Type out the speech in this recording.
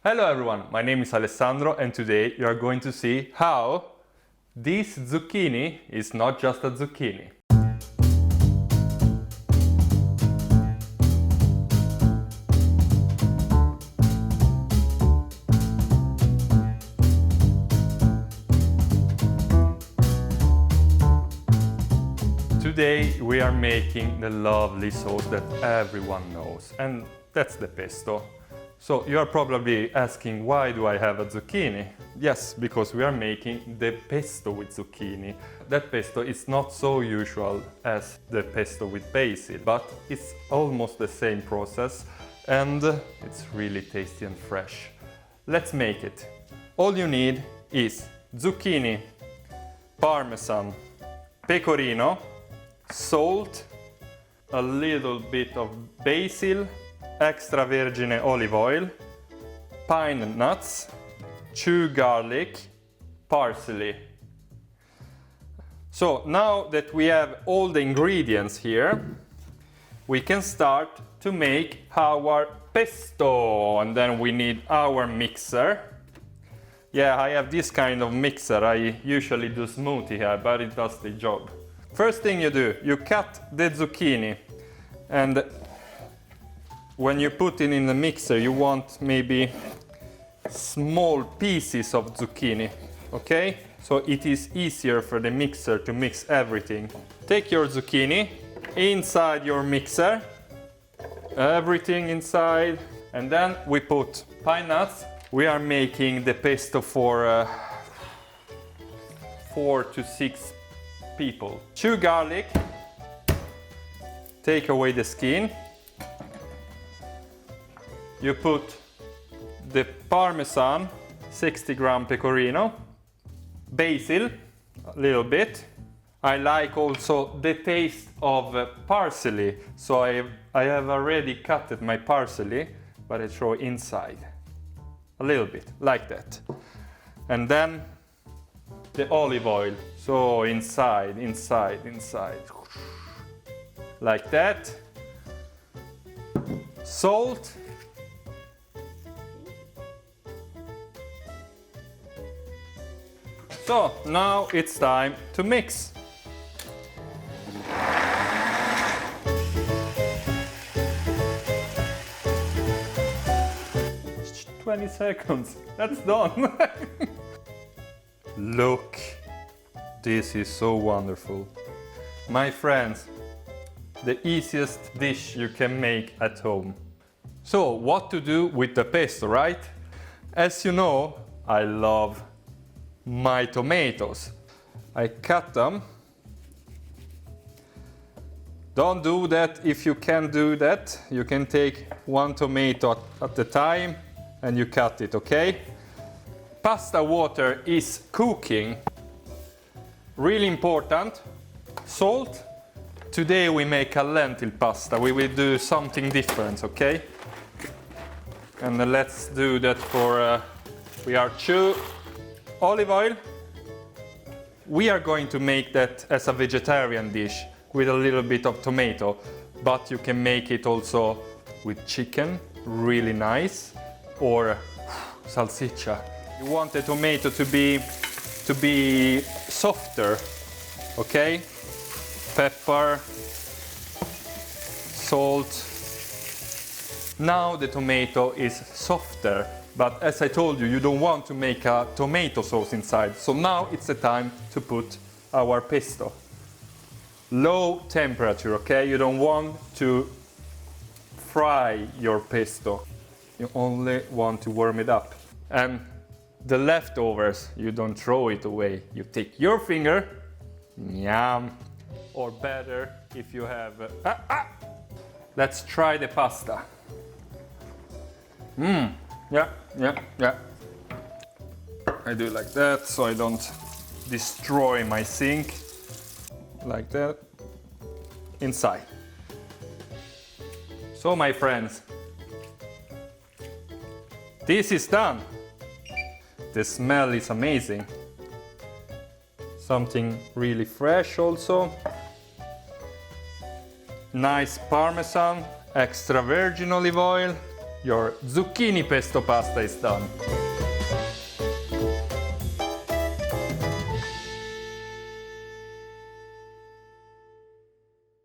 Hello everyone, my name is Alessandro and today you are going to see how this zucchini is not just a zucchini. Today we are making the lovely sauce that everyone knows, and that's the pesto. So you are probably asking, why do I have a zucchini? Yes, because we are making the pesto with zucchini. That pesto is not so usual as the pesto with basil, but it's almost the same process and it's really tasty and fresh. Let's make it. All you need is zucchini, parmesan, pecorino, salt, a little bit of basil, extra virgin olive oil, pine nuts, chewed garlic, parsley. So now that we have all the ingredients here, we can start to make our pesto, and then we need our mixer. Yeah, I have this kind of mixer. I usually do smoothie here, but it does the job. First thing you do, you cut the zucchini, and when you put it in the mixer, you want maybe small pieces of zucchini, okay? So it is easier for the mixer to mix everything. Take your zucchini inside your mixer, everything inside, and then we put pine nuts. We are making the pesto for 4 to 6 people. Chew garlic, take away the skin. You put the parmesan, 60 gram pecorino, basil, a little bit. I like also the taste of parsley, so I have already cut my parsley, but I throw inside, a little bit, like that. And then the olive oil, so inside, like that. Salt. So now it's time to mix. It's 20 seconds, that's done. Look, this is so wonderful. My friends, the easiest dish you can make at home. So what to do with the pesto, right? As you know, I love my tomatoes. I cut them. Don't do that if you can't do that. You can take one tomato at a time and you cut it, okay? Pasta water is cooking. Really important. Salt. Today we make a lentil pasta. We will do something different, okay? And let's do that for, we are two. Olive oil. We are going to make that as a vegetarian dish with a little bit of tomato, but you can make it also with chicken, really nice, or salsiccia. You want the tomato to be softer, okay? Pepper, salt. Now the tomato is softer. But as I told you, you don't want to make a tomato sauce inside. So now it's the time to put our pesto. Low temperature, okay? You don't want to fry your pesto. You only want to warm it up. And the leftovers, you don't throw it away. You take your finger, yum. Or better, if you have... Let's try the pasta. Yeah. I do like that so I don't destroy my sink. Like that. Inside. So my friends, this is done. The smell is amazing. Something really fresh also. Nice parmesan, extra virgin olive oil. Your zucchini pesto pasta is done.